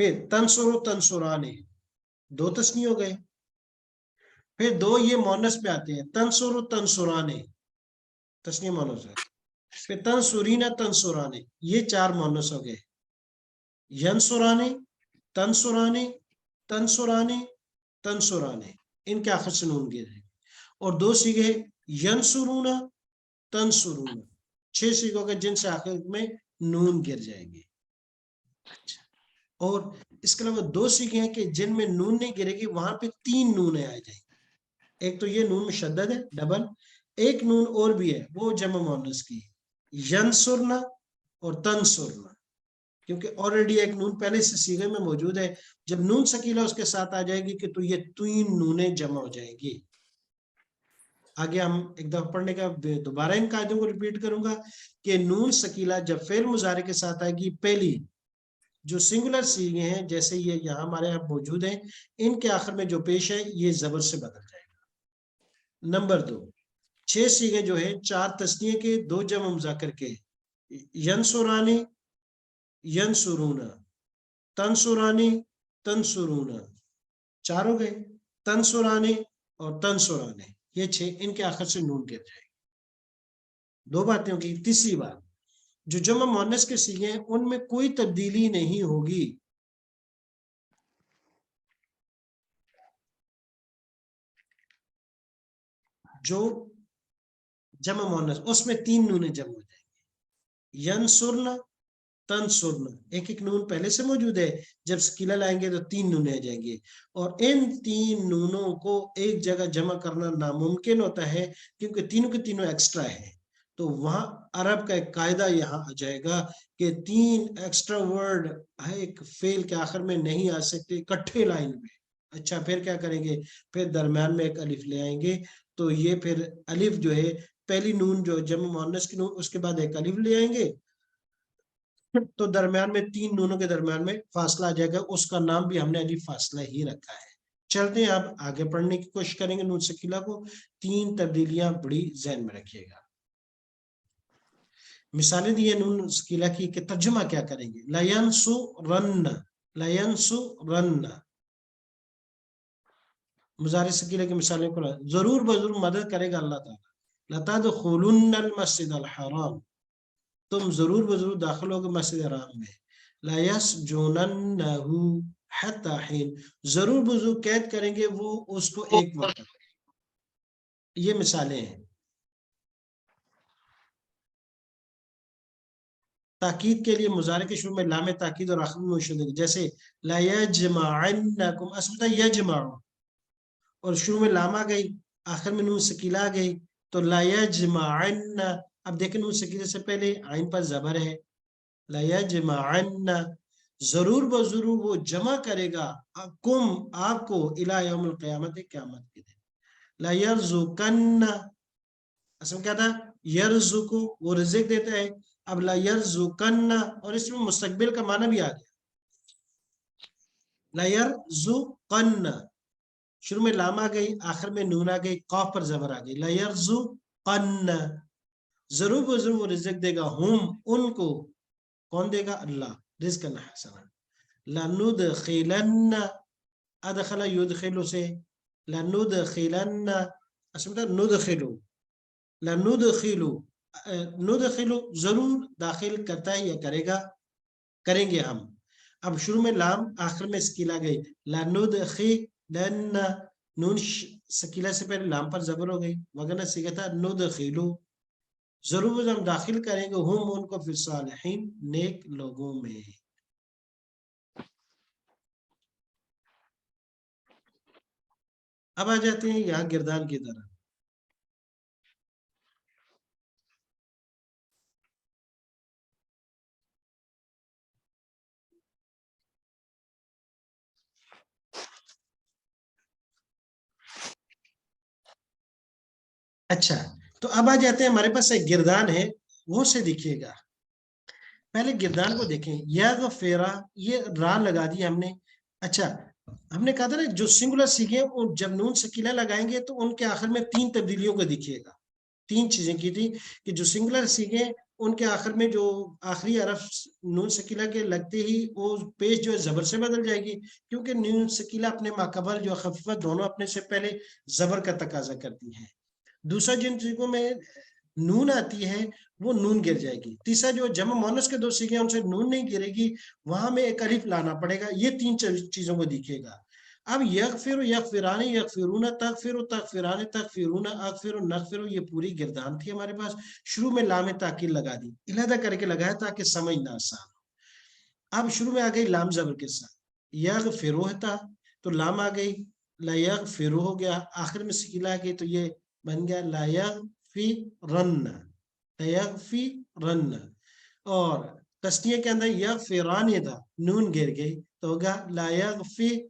پھر تنصر و تنصرانے، 2 تسنی ہو گئے. پھر 2 یہ مونس پہ آتے ہیں، تنصر و تنصرانے، تسنی مونس ہے. پھر تنصرین تنصرانے، یہ 4 مونس ہو گئے. ینصرانے، تنصرانے، تنصرانے، تنصرانے، ان کے آخر سے نون گر جائے. اور 2 سیگے ینصرون، تنصرون، 6 سیگوں کے جن سے آخر میں نون گر جائیں گے. اچھا، اور اس کے علاوہ 2 سیگے ہیں کہ جن میں نون نہیں گرے گی، وہاں پہ 3 نونیں آ جائیں گی. ایک تو یہ نون مشدد ہے ڈبل، ایک نون اور بھی ہے وہ جمع مؤنث کی، ینصرنا اور تنصرنا، کیونکہ آلریڈی ایک نون پہلے سے سیغے میں موجود ہے. جب نون سکیلا اس کے ساتھ آ جائے گی کہ تو یہ 3 نونیں جمع ہو جائیں گی. آگے ہم ایک دفعہ پڑھنے کا دوبارہ ان قاعدوں کو ریپیٹ کروں گا کہ نون سکیلا جب فعل مضارع کے ساتھ آئے گی، پہلی جو سنگولر سیغے ہیں جیسے یہ یہاں ہمارے یہاں موجود ہیں، ان کے آخر میں جو پیش ہے یہ زبر سے بدل جائے گا. نمبر 2، 6 سیغے جو ہے 4 تسنیے کے 2 جمع مذکر کے، ینصرانی، ینصرون، تنصرانی، تنصرون، 4 ہو گئے. تنصرانے اور تنصرانے، یہ 6 ان کے آخر سے نون گر جائے گی. 2 باتیں ہوگی. تیسری بات، جو جمع مؤنث کے سیغے ہیں ان میں کوئی تبدیلی نہیں ہوگی. جو جمع مؤنث اس میں 3 نونیں جمع ہو جائیں گی. ینصرن، تنصرن، ایک ایک نون پہلے سے موجود ہے، جب سکیلا لائیں گے تو 3 نونیں آ جائیں گے. اور ان 3 نونوں کو ایک جگہ جمع کرنا ناممکن ہوتا ہے کیونکہ تینوں کے تینوں ایکسٹرا ہیں. تو وہاں عرب کا ایک قاعدہ یہاں آ جائے گا کہ 3 ایکسٹرا ورڈ ایک فعل کے آخر میں نہیں آ سکتے اکٹھے لائن میں. اچھا، پھر کیا کریں گے؟ پھر درمیان میں ایک الف لے آئیں گے. تو یہ پھر الف جو ہے پہلی نون جو جمع مؤنث کی نون، اس کے بعد ایک الف لے آئیں گے، تو درمیان میں 3 نونوں کے درمیان میں فاصلہ آ جائے گا. اس کا نام بھی ہم نے الف فاصلہ ہی رکھا ہے. چلتے ہیں اب آگے پڑھنے کی کوشش کریں گے نون سکیلا کو. 3 تبدیلیاں بڑی ذہن میں رکھیے گا. مثالیں دی ہیں نون سکیلا کی کہ ترجمہ کیا کریں گے. لَيَنْصُرَنَّ، لَيَنْصُرَنَّ، مضارع سکیلا کی مثالیں کو ضرور بضرور مدد کرے گا اللہ تعالیٰ. لَتَدْخُلُنَّ الْمَسْجِدَ الْحَرَامَ، تم ضرور بضرور داخل ہوگے مسجد حرام میں. لَيَسْجُنَنَّهُ حَتَّى حِينٍ، ضرور بضرور قید کریں گے وہ اس کو ایک وقت. یہ مثالیں ہیں. تاکید کے لیے مضارع کے شروع میں لام تاکید اور آخر میں مشدد، جیسے لا یجمعنکم، اصل میں یجمع، اور شروع میں لام آ گئی، آخر میں نون سکیلا آ گئی، تو لا یجمعن. اب دیکھیں نون سکیلا سے پہلے عین پر زبر ہے. لا یجمعن، ضرور بضرور وہ جمع کرے گا، کم، آپ کو، الی یوم القیامت، قیامت کے دن. لا یرزقن، اصل میں کیا تھا؟ یرزق، وہ رزق دیتا ہے. اب لا یرزقن، اور اس میں مستقبل کا معنی بھی آ گیا. لا یرزقن، شروع میں لام آ گئی، آخر میں نون آ گئی، قاف پر زبر آ گئی. لا یرزقن، ضرور بضرور وہ رزق دے گا، ہم، ان کو. کون دے گا؟ اللہ. رزق حسنا. لندخلن، ادخل یدخل سے، لندخلن، اصل میں ندخلو، لندخلو، ندخلو ضرور داخل کرتا ہے یا کرے گا، کریں گے ہم. اب شروع میں لام، آخر میں سکیلا گئی. لندخلن، نون سکیلا سے پہلے لام پر زبر ہو گئی، وگرنہ سیکھا تھا ندخلو، ضرور ہم داخل کریں گے ہم، ان کو، فی الصالحین، نیک لوگوں میں. اب آ جاتے ہیں یہاں گردان کی طرح. اچھا، تو اب آ جاتے ہیں، ہمارے پاس ایک گردان ہے، وہ سے دیکھیے گا. پہلے گردان کو دیکھیں. یا غفیرہ، یہ را لگا دی ہم نے. اچھا، ہم نے کہا تھا نا جو سنگولر سیکھیں جب نون سکیلا لگائیں گے تو ان کے آخر میں 3 تبدیلیوں کو دیکھیے گا. 3 چیزیں کی تھی کہ جو سنگولر سیکھیں ان کے آخر میں جو آخری حرف نون سکیلہ کے لگتے ہی وہ پیش جو ہے زبر سے بدل جائے گی، کیونکہ نون سکیلہ اپنے ماقبل جو خفیفہ دونوں اپنے سے پہلے زبر کا تقاضا کرتی ہیں۔ دوسرا جن سیغوں میں نون آتی ہے وہ نون گر جائے گی۔ تیسرا جو جمع مؤنث کے 2 سیغے ہیں ان سے نون نہیں گرے گی، وہاں میں ایک الف لانا پڑے گا۔ یہ 3 چیزوں کو دیکھے گا۔ اب یغفر، یغفران، یغفرون، تغفر، تغفران، تغفرون، اغفر، نغفر، یہ پوری گردان تھی ہمارے پاس۔ شروع میں لام تاکید لگا دی، علیحدہ کر کے لگایا تاکہ سمجھنا آسان ہو۔ اب شروع میں آ گئی لام زبر کے ساتھ، یغفرو تھا تو لام آ گئی، لا یغفرو ہو گیا، آخر میں سکیلہ آ گئی تو یہ بن گیا لا یغفرن، لا یغفرن۔ اور تسنیہ کے اندر یغفران تھا، نون گر گئی تو ہوگا لا یغفرانی۔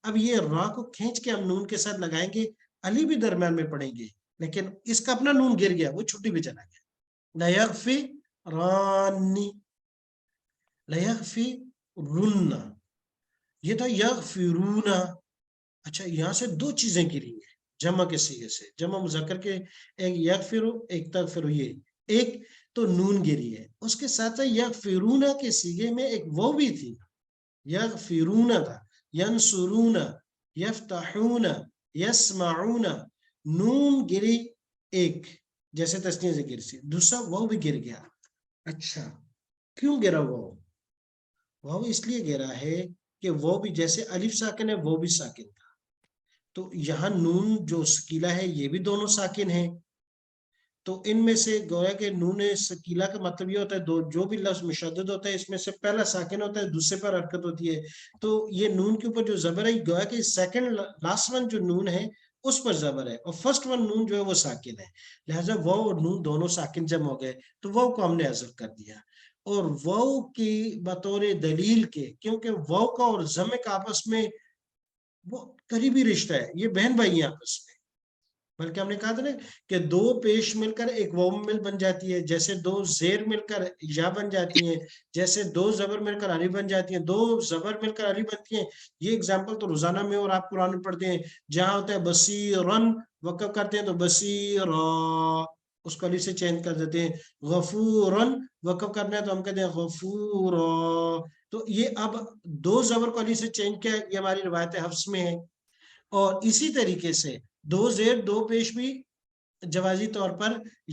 اب یہ را کو کھینچ کے ہم نون کے ساتھ لگائیں گے، علی بھی درمیان میں پڑھیں گے، لیکن اس کا اپنا نون گر گیا، وہ چھٹی پہ چلا گیا، لا یغفرانی، لا یغفرن، یہ تھا یغفرون۔ اچھا یہاں سے 2 چیزیں گری ہیں جمع کے صیغے سے، جمع مذکر کے، ایک یغفرو ایک تغفرو، یہ ایک تو نون گری ہے، اس کے ساتھ یغفرون کے صیغے میں ایک وہ بھی تھی، یغفرون تھا، ینصرون، یفتحون، یسمعون، نون گری ایک جیسے تسنیہ سے گر سی، دوسرا وہ بھی گر گیا۔ اچھا کیوں گرا وہ اس لیے گرا ہے کہ وہ بھی جیسے الف ساکن ہے وہ بھی ساکن تھا، تو یہاں نون جو سکیلہ ہے یہ بھی دونوں ساکن ہیں، تو ان میں سے گویا کہ نون سکیلہ کا مطلب یہ ہوتا ہے جو بھی لفظ مشدد ہوتا ہے اس میں سے پہلا ساکن ہوتا ہے، دوسرے پر حرکت ہوتی ہے، تو یہ نون کے اوپر جو زبر ہے گویا کہ سیکنڈ لاسٹ ون جو نون ہے اس پر زبر ہے، اور فرسٹ ون نون جو ہے وہ ساکن ہے، لہٰذا وہ اور نون دونوں ساکن جمع ہو گئے تو وہ کو ہم نے حذف کر دیا۔ اور واو کی بطور دلیل کے، کیونکہ واو کا اور ضم کا آپس میں وہ قریبی رشتہ ہے، یہ بہن بھائی ہیں آپس میں، بلکہ ہم نے کہا تھا نا کہ 2 پیش مل کر ایک واو مل بن جاتی ہے، جیسے 2 زیر مل کر یا بن جاتی ہیں، جیسے 2 زبر مل کر علی بن جاتی ہیں، 2 زبر مل کر علی بنتی ہیں۔ یہ اگزامپل تو روزانہ میں اور آپ قرآن میں پڑھتے ہیں، جہاں ہوتا ہے بصیرن وقف کرتے ہیں تو بصیرا، اس کو علی سے چینج کر دیتے ہیں، غفورن وقف کرنا ہے تو ہم کہتے ہیں غفورا، تو یہ اب 2 زبر کو علی سے چینج کیا، یہ ہماری روایت حفص میں ہے۔ اور اسی طریقے سے 2 زیر 2 پیش بھی جوازی طور پر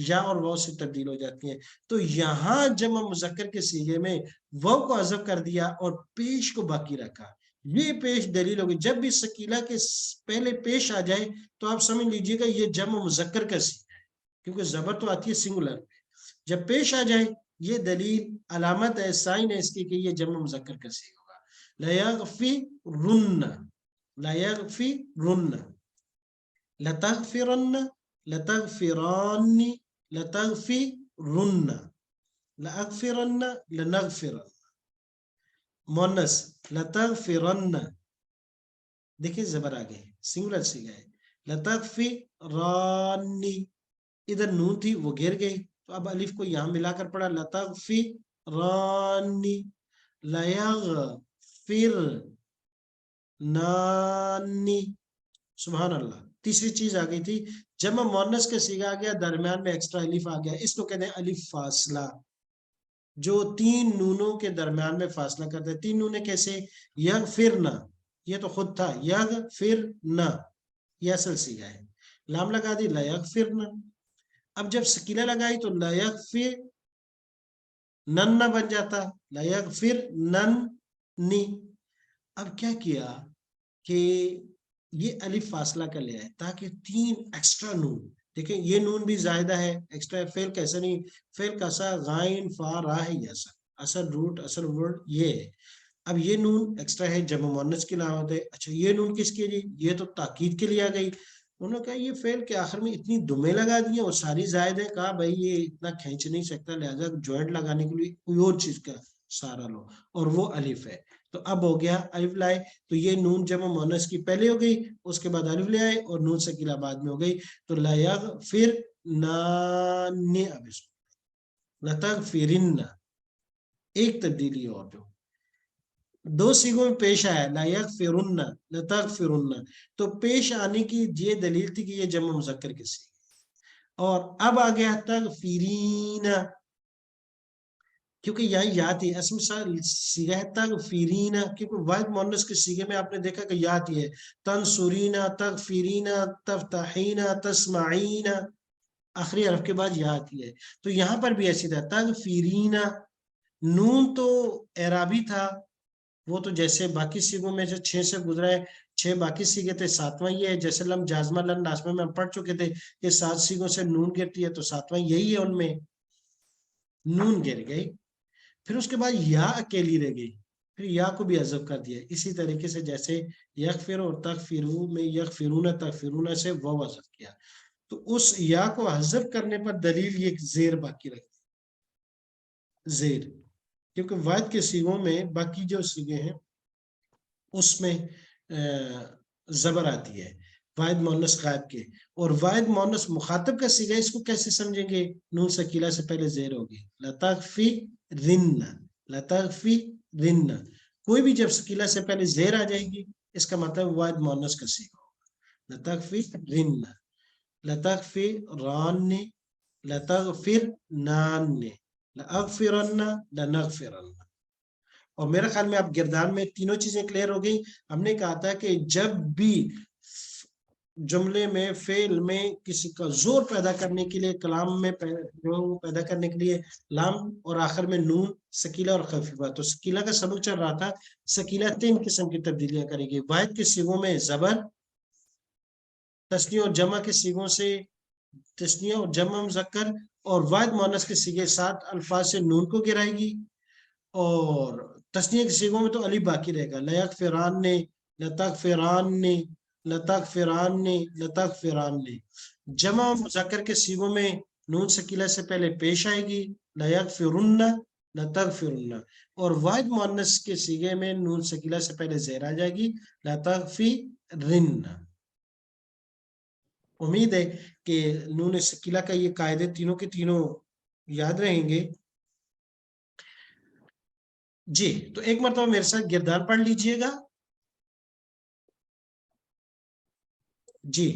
یا اور واو سے تبدیل ہو جاتی ہیں، تو یہاں جمع مذکر کے صیغے میں واو کو حذف کر دیا اور پیش کو باقی رکھا، یہ پیش دلیل ہوگی، جب بھی سکیلہ کے پہلے پیش آ جائے تو آپ سمجھ لیجئے گا یہ جمع مذکر کا صیغہ ہے، کیونکہ زبر تو آتی ہے سنگولر میں، جب پیش آ جائے یہ دلیل علامت ہے، سائن ہے اس کی کہ یہ جمع مذکر کا صیغہ ہوگا۔ لا یغفرن، لا یغفرن، لتغفرن، لتغفران، لتغفرن، لاغفرن، لنغفرن، مؤنث لتغفرن، دیکھیں زبر آ گئے، سنگولر صیغہ ہے، لتغفرانی، ادھر نون تھی وہ گر گئی تو اب الف کو یہاں ملا کر پڑھا، لتغفرانی، لیغفرنانی، سبحان اللہ۔ تیسری چیز آ گئی تھی، جمع مؤنث کے صیغہ آ گیا، درمیان میں ایکسٹرا الف آ گیا، اس کو کہتے ہیں الف فاصلہ، جو 3 نونوں کے درمیان میں فاصلہ کرتا ہے۔ 3 نونیں کیسے؟ یغفرنا، یہ تو خود تھا، یغفرنا یہ اصل صیغہ ہے، لام لگا دی لا یغفرنا، اب جب سکینہ لگائی تو لا یغفرنن نہ بن جاتا، لا یغفرننی، اب کیا کیا کہ یہ الف فاصلہ کر لیا ہے تاکہ 3 ایکسٹرا نون، دیکھیں یہ نون بھی زائدہ ہے، ایکسٹرا فعل کیسا نہیں، فعل کیسا غائن فا را ہے، ایسا اصل روٹ اصل ورڈ یہ ہے، اب یہ نون ایکسٹرا ہے، جمع مؤنث کی علامت ہے۔ اچھا یہ نون کس کے لیے؟ یہ تو تاکید کے لیے آ گئی، انہوں نے کہا یہ فعل کے آخر میں اتنی دمیں لگا دی ہیں اور ساری زائد ہے، کہا بھائی یہ اتنا کھینچ نہیں سکتا، لہذا جوائنٹ لگانے کے لیے کوئی اور چیز کا سہارا لو، اور وہ الف ہے، تو اب ہو گیا الف لائے تو یہ نون جمع مؤنث کی پہلے ہو گئی، اس کے بعد الف لے آئے اور نون سکینہ بعد میں ہو گئی، تو لا یغفرنان، اب اس کو لتغفرن، ایک تبدیلی اور جو 2 صیغوں میں پیش آیا، لا یغفرن، لتغفرن، تو پیش آنے کی یہ دلیل تھی کہ یہ جمع مذکر کے صیغے، اور اب آ گیا تغفرین، کیونکہ یہاں یا تھی اسم سیغہ ہے تغفرین، کیونکہ واحد مؤنث کے سیغے میں آپ نے دیکھا کہ یا تھی ہے، تنصرین، تغفرین، تفتحین، تسمعین، آخری حرف کے بعد یا آتی ہے. تو یہاں پر بھی ایسی تھا تغفرین. نون تو اعرابی تھا، وہ تو جیسے باقی سیغوں میں سے 6 سے گزرا ہے، 6 باقی سیغے تھے، 7واں یہ ہے. جیسے لم جازمہ لن لازمہ میں ہم پڑھ چکے تھے کہ 7 سیغوں سے نون گرتی ہے، تو 7واں یہی ہے، ان میں نون گر گئی. پھر اس کے بعد یا اکیلی رہ گئی، پھر یا کو بھی حذف کر دیا. اسی طریقے سے جیسے یغفر اور تغفرو میں یغفرون تغفرون سے وہ حذف کیا، تو اس یا کو حذف کرنے پر دلیل یہ زیر باقی رکھتی زیر، کیونکہ واحد کے سیغوں میں باقی جو سیغے ہیں اس میں زبر آتی ہے واحد مؤنث غائب کے. اور واحد مؤنث مخاطب کا سیغہ اس کو کیسے سمجھیں گے؟ نون سکیلہ سے پہلے زیر ہوگی، لتغفرن، لتغفرن. کوئی بھی جب سکیلہ سے پہلے زیر آ جائے گی اس کا مطلب واحد مؤنث کا سیغہ ہوگا. لتغفرن، لتغفرن، لتغفرنان، لأغفرن، لنغفرن. اور میرے خیال میں اب گردان میں تینوں چیزیں کلیئر ہو گئی. ہم نے کہا تھا کہ جب بھی جملے میں فعل میں کسی کا زور پیدا کرنے کے لیے، کلام میں جو پیدا کرنے کے لیے لام اور آخر میں نون سکیلہ اور خفیفہ، تو سکیلہ کا سبق چل رہا تھا. سکیلہ 3 قسم کی تبدیلیاں کرے گی. واحد کے سیغوں میں زبر، تثنیہ اور جمع کے سیغوں سے تثنیہ اور جمع مذکر، اور واحد مؤنث کے سیغے 7 الفاظ سے نون کو گرائے گی. اور تثنیہ کے سیغوں میں تو الف باقی رہے گا، لیغفران، لتغفران، لتغفران، لتغفران. جمع مذکر کے سیغوں میں نون سکیلہ سے پہلے پیش آئے گی، لیغفرن، لتغفرن. اور واحد مؤنث کے سیغے میں نون سکیلہ سے پہلے زیر آ جائے گی، لتغفرن. امید ہے کہ نون سکیلہ کا یہ قاعدے تینوں کے تینوں یاد رہیں گے. جی تو ایک مرتبہ میرے ساتھ گردان پڑھ لیجئے گا. جی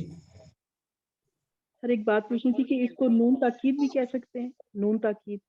سر ایک بات پوچھنی تھی کہ اس کو نون تاکید بھی کہہ سکتے ہیں؟ نون تاکید